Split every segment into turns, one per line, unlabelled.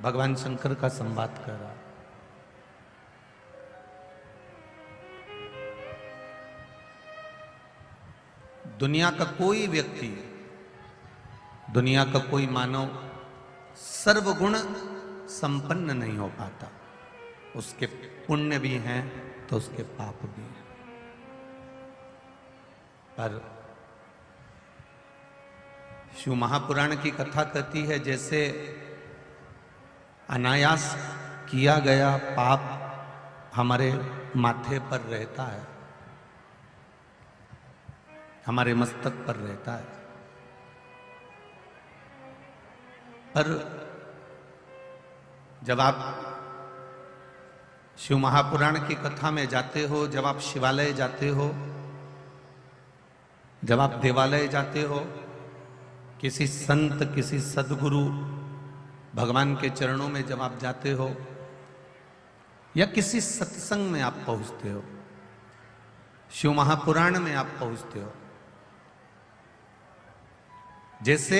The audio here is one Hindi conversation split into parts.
भगवान शंकर का संवाद कर रहा। दुनिया का कोई व्यक्ति, दुनिया का कोई मानव सर्वगुण संपन्न नहीं हो पाता। उसके पुण्य भी हैं तो उसके पाप भी हैं। पर शिव महापुराण की कथा कहती है जैसे अनायास किया गया पाप हमारे माथे पर रहता है, हमारे मस्तक पर रहता है, पर जब आप शिव महापुराण की कथा में जाते हो, जब आप शिवालय जाते हो, जब आप देवालय जाते हो, किसी संत, किसी सदगुरु भगवान के चरणों में जब आप जाते हो, या किसी सत्संग में आप पहुंचते हो, शिव महापुराण में आप पहुंचते हो, जैसे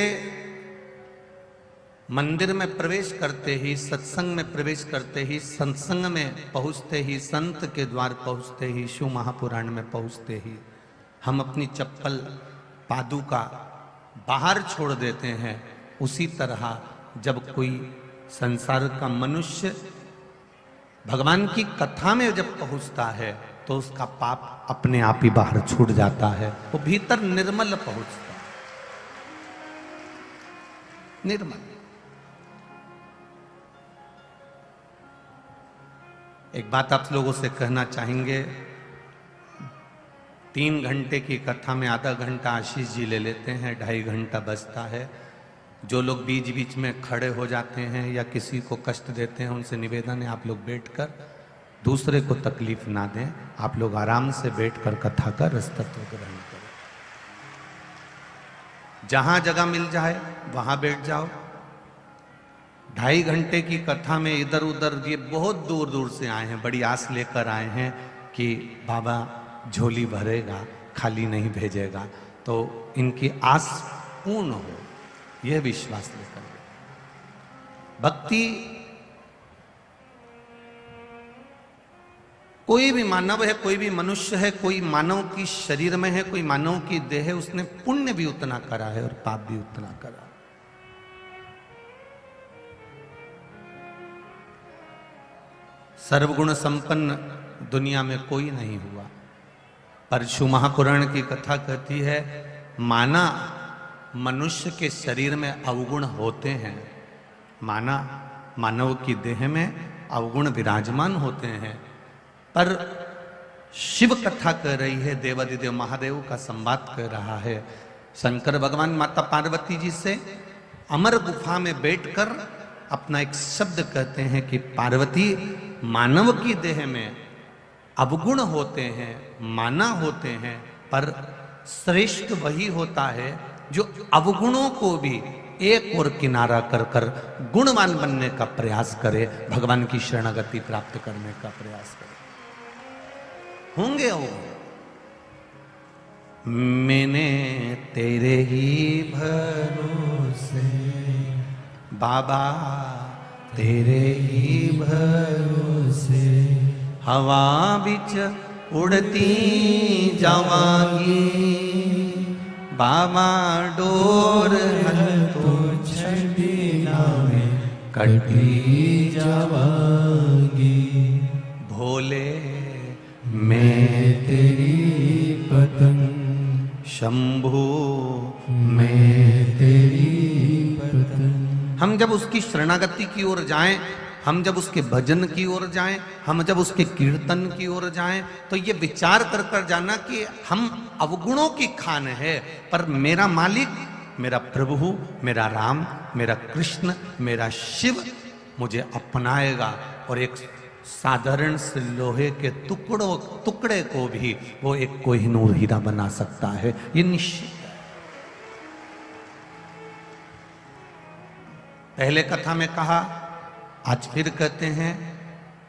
मंदिर में प्रवेश करते ही, सत्संग में प्रवेश करते ही, सत्संग में पहुंचते ही, संत के द्वार पहुंचते ही, शिव महापुराण में पहुंचते ही हम अपनी चप्पल पादुका बाहर छोड़ देते हैं। उसी तरह जब कोई संसार का मनुष्य भगवान की कथा में जब पहुंचता है तो उसका पाप अपने आप ही बाहर छूट जाता है, वो भीतर निर्मल पहुंचता है, निर्मल। एक बात आप लोगों से कहना चाहेंगे, 3 घंटे की कथा में आधा घंटा आशीष जी ले लेते हैं, 2.5 घंटा बचता है। जो लोग बीच बीच में खड़े हो जाते हैं या किसी को कष्ट देते हैं, उनसे निवेदन है आप लोग बैठकर दूसरे को तकलीफ ना दें। आप लोग आराम से बैठकर कथा का रसतत्व ग्रहण करें। जहां जगह मिल जाए वहां बैठ जाओ। 2.5 घंटे की कथा में इधर उधर, ये बहुत दूर दूर से आए हैं, बड़ी आस लेकर आए हैं कि बाबा झोली भरेगा, खाली नहीं भेजेगा, तो इनकी आस पूर्ण हो, यह विश्वास लेकर। भक्ति कोई भी मानव है, कोई भी मनुष्य है, कोई मानव की शरीर में है, कोई मानव की देह है, उसने पुण्य भी उतना करा है और पाप भी उतना करा। सर्वगुण संपन्न दुनिया में कोई नहीं हुआ। पर शिव महापुराण की कथा कहती है माना मनुष्य के शरीर में अवगुण होते हैं, माना मानव की देह में अवगुण विराजमान होते हैं, पर शिव कथा कह रही है, देवादिदेव महादेव का संवाद कर रहा है। शंकर भगवान माता पार्वती जी से अमर गुफा में बैठकर अपना एक शब्द कहते हैं कि पार्वती, मानव की देह में अवगुण होते हैं, माना होते हैं, पर श्रेष्ठ वही होता है जो अवगुणों को भी एक और किनारा कर कर गुणवान बनने का प्रयास करे, भगवान की शरणागति प्राप्त करने का प्रयास करे। होंगे अवगुण। मैंने तेरे ही भरोसे बाबा, तेरे ही भरोसे हवा बिच उड़ती जावांगी, बाबा डोर तो छड़ीना में कटी जावांगी। भोले मैं तेरी पतंग, शंभू मैं तेरी पतंग। हम जब उसकी शरणागति की ओर जाएं, हम जब उसके भजन की ओर जाएं, हम जब उसके कीर्तन की ओर जाएं, तो ये विचार कर कर जाना कि हम अवगुणों की खान है, पर मेरा मालिक, मेरा प्रभु, मेरा राम, मेरा कृष्ण, मेरा शिव मुझे अपनाएगा और एक साधारण से लोहे के टुकड़े को भी वो एक कोहिनूर हीरा बना सकता है, ये निश्चित। पहले कथा में कहा, आज फिर कहते हैं,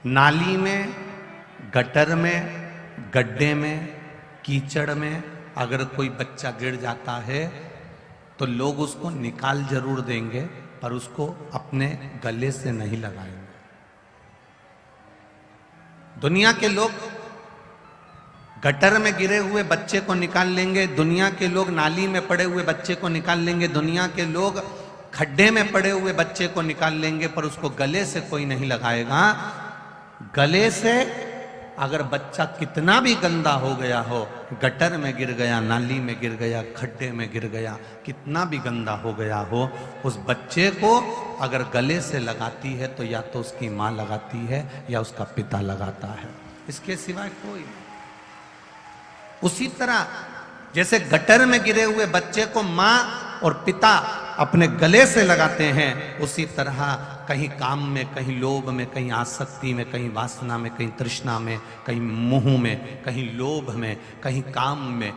नाली में, गटर में, गड्ढे में, कीचड़ में अगर कोई बच्चा गिर जाता है तो लोग उसको निकाल जरूर देंगे, पर उसको अपने गले से नहीं लगाएंगे। दुनिया के लोग गटर में गिरे हुए बच्चे को निकाल लेंगे, दुनिया के लोग नाली में पड़े हुए बच्चे को निकाल लेंगे, दुनिया के लोग खड्डे में पड़े हुए बच्चे को निकाल लेंगे, पर उसको गले से कोई नहीं लगाएगा। गले से अगर बच्चा कितना भी गंदा हो गया हो, गटर में गिर गया, नाली में गिर गया, खड्डे में गिर गया, कितना भी गंदा हो गया हो, उस बच्चे को अगर गले से लगाती है तो या तो उसकी माँ लगाती है या उसका पिता लगाता है, इसके सिवाय कोई नहीं। उसी तरह जैसे गटर में गिरे हुए बच्चे को माँ और पिता अपने गले से लगाते हैं, उसी तरह कहीं काम में, कहीं लोभ में, कहीं आसक्ति में, कहीं वासना में, कहीं तृष्णा में, कहीं मोह में, कहीं लोभ में, कहीं काम में,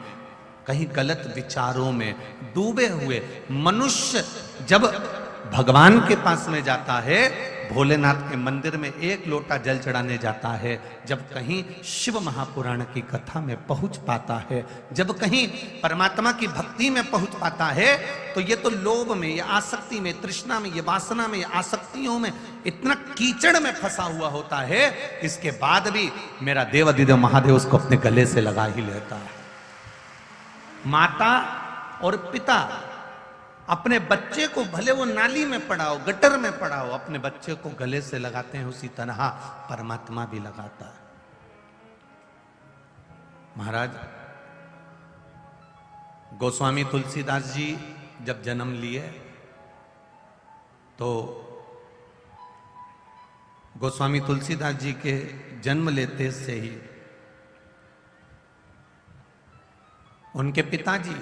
कहीं गलत विचारों में डूबे हुए मनुष्य जब भगवान के पास में जाता है, भोलेनाथ के मंदिर में एक लोटा जल चढ़ाने जाता है, जब कहीं शिव महापुराण की कथा में पहुंच पाता है, जब कहीं परमात्मा की भक्ति में पहुंच पाता है, तो ये तो लोभ में, ये आसक्ति में, तृष्णा में, ये वासना में, ये आसक्तियों में इतना कीचड़ में फंसा हुआ होता है, इसके बाद भी मेरा देव अधिदेव महादेव उसको अपने गले से लगा ही लेता है। माता और पिता अपने बच्चे को भले वो नाली में पड़ा हो, गटर में पड़ा हो, अपने बच्चे को गले से लगाते हैं, उसी तरह परमात्मा भी लगाता है। महाराज गोस्वामी तुलसीदास जी जब जन्म लिए तो गोस्वामी तुलसीदास जी के जन्म लेते से ही उनके पिताजी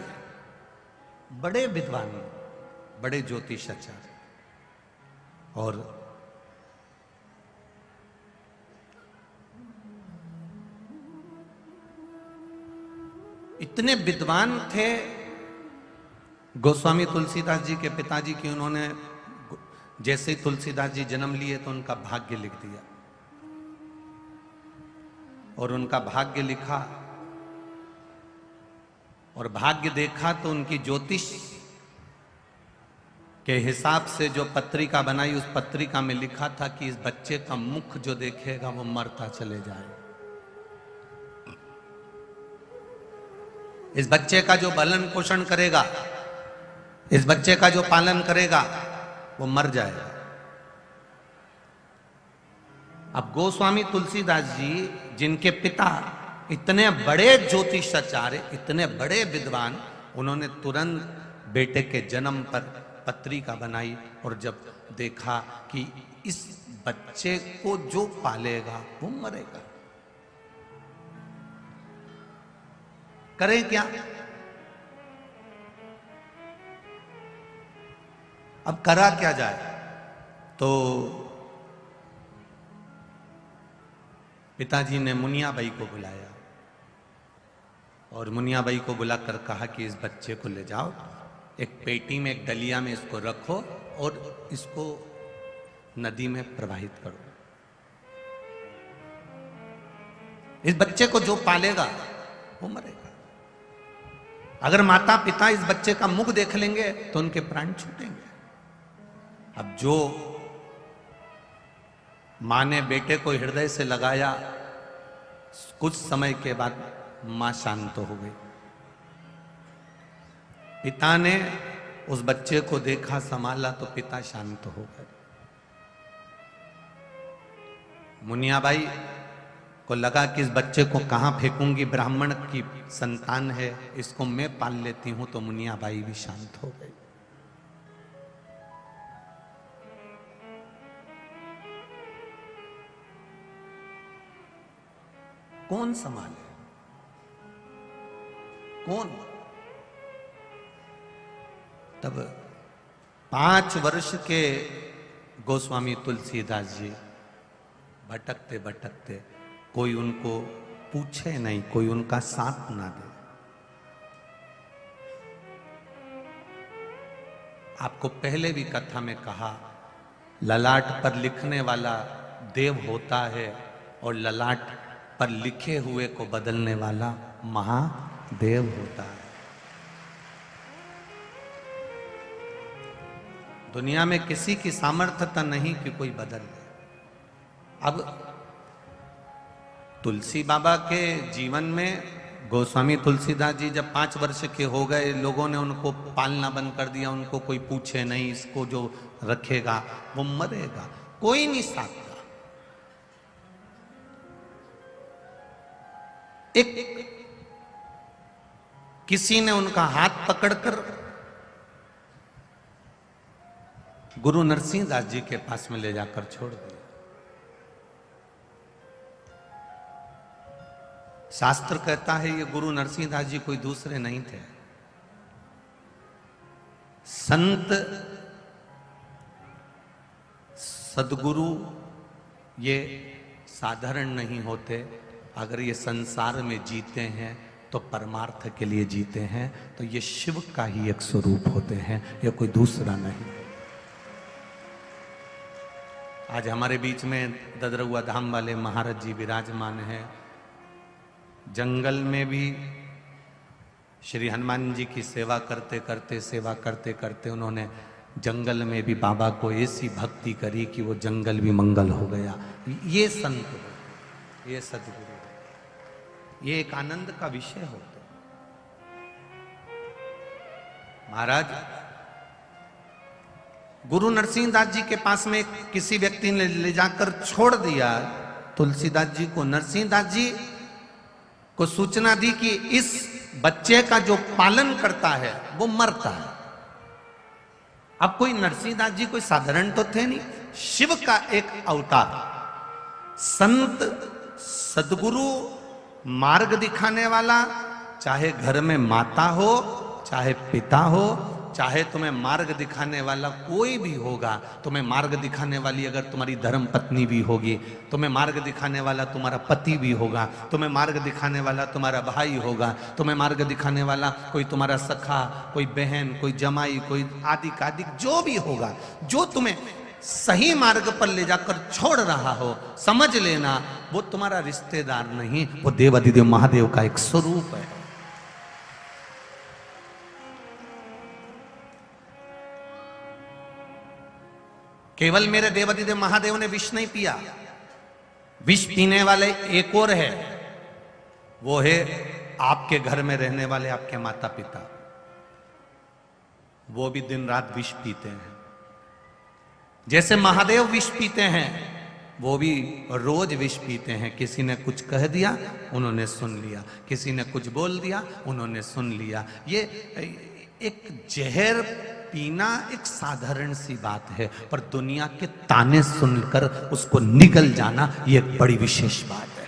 बड़े विद्वान, बड़े ज्योतिषाचार्य, और इतने विद्वान थे गोस्वामी तुलसीदास जी के पिताजी की, उन्होंने जैसे ही तुलसीदास जी जन्म लिए तो उनका भाग्य लिख दिया, और उनका भाग्य लिखा और भाग्य देखा तो उनकी ज्योतिष के हिसाब से जो पत्रिका बनाई, उस पत्रिका में लिखा था कि इस बच्चे का मुख जो देखेगा वो मरता चले जाए, इस बच्चे का जो पालन पोषण करेगा, इस बच्चे का जो पालन करेगा वो मर जाएगा। अब गोस्वामी तुलसीदास जी जिनके पिता इतने बड़े ज्योतिषाचार्य, इतने बड़े विद्वान, उन्होंने तुरंत बेटे के जन्म पर पत्रिका बनाई, और जब देखा कि इस बच्चे को जो पालेगा वो मरेगा, करें क्या? अब करा क्या जाए? तो पिताजी ने मुनियाबाई को बुलाया और मुनियाबाई को बुलाकर कहा कि इस बच्चे को ले जाओ, एक पेटी में, एक डलिया में इसको रखो और इसको नदी में प्रवाहित करो। इस बच्चे को जो पालेगा वो मरेगा। अगर माता पिता इस बच्चे का मुख देख लेंगे तो उनके प्राण छूटेंगे। अब जो मां ने बेटे को हृदय से लगाया, कुछ समय के बाद मां शांत हो गई। पिता ने उस बच्चे को देखा, संभाला तो पिता शांत हो गए। मुनियाबाई को लगा कि इस बच्चे को कहां फेंकूंगी, ब्राह्मण की संतान है, इसको मैं पाल लेती हूं, तो मुनियाबाई भी शांत हो गई। कौन संभाले? कौन? तब 5 वर्ष के गोस्वामी तुलसीदास जी भटकते भटकते, कोई उनको पूछे नहीं, कोई उनका साथ ना दे। आपको पहले भी कथा में कहा, ललाट पर लिखने वाला देव होता है और ललाट पर लिखे हुए को बदलने वाला महादेव होता है। दुनिया में किसी की सामर्थ्यता नहीं कि कोई बदल ले। अब तुलसी बाबा के जीवन में गोस्वामी तुलसीदास जी जब 5 वर्ष के हो गए, लोगों ने उनको पालना बंद कर दिया, उनको कोई पूछे नहीं, इसको जो रखेगा वो मरेगा, कोई नहीं साथता। एक किसी ने उनका हाथ पकड़कर गुरु नरसिंह दास जी के पास में ले जाकर छोड़ दिया। शास्त्र कहता है ये गुरु नरसिंह दास जी कोई दूसरे नहीं थे। संत सदगुरु ये साधारण नहीं होते। अगर ये संसार में जीते हैं तो परमार्थ के लिए जीते हैं, तो ये शिव का ही एक स्वरूप होते हैं, ये कोई दूसरा नहीं। आज हमारे बीच में ददरुआ धाम वाले महाराज जी विराजमान हैं। जंगल में भी श्री हनुमान जी की सेवा करते करते उन्होंने जंगल में भी बाबा को ऐसी भक्ति करी कि वो जंगल भी मंगल हो गया। ये संत हो, ये सदगुरु हो, ये एक आनंद का विषय होता। महाराज गुरु नरसिंह दास जी के पास में किसी व्यक्ति ने ले जाकर छोड़ दिया तुलसीदास जी को। नरसिंह दास जी को सूचना दी कि इस बच्चे का जो पालन करता है वो मरता है। अब कोई नरसिंह दास जी कोई साधारण तो थे नहीं, शिव का एक अवतार, संत सदगुरु, मार्ग दिखाने वाला। चाहे घर में माता हो, चाहे पिता हो, चाहे तुम्हें मार्ग दिखाने वाला कोई भी होगा, तुम्हें मार्ग दिखाने वाली अगर तुम्हारी धर्म पत्नी भी होगी, तुम्हें मार्ग दिखाने वाला तुम्हारा पति भी होगा, तुम्हें मार्ग दिखाने वाला तुम्हारा भाई होगा, तुम्हें मार्ग दिखाने वाला कोई तुम्हारा सखा, कोई बहन, कोई जमाई, कोई आदि कादिक जो भी होगा, जो तुम्हें सही मार्ग पर ले जाकर छोड़ रहा हो, समझ लेना वो तुम्हारा रिश्तेदार नहीं, वो देवाधिदेव महादेव का एक स्वरूप है। केवल मेरे देवाधिदेव महादेव ने विष नहीं पिया, विष पीने वाले एक और है, वो है आपके घर में रहने वाले आपके माता पिता। वो भी दिन रात विष पीते हैं। जैसे महादेव विष पीते हैं, वो भी रोज विष पीते हैं। किसी ने कुछ कह दिया, उन्होंने सुन लिया, किसी ने कुछ बोल दिया, उन्होंने सुन लिया। ये एक जहर पीना एक साधारण सी बात है, पर दुनिया के ताने सुनकर उसको निगल जाना ये एक बड़ी विशेष बात है।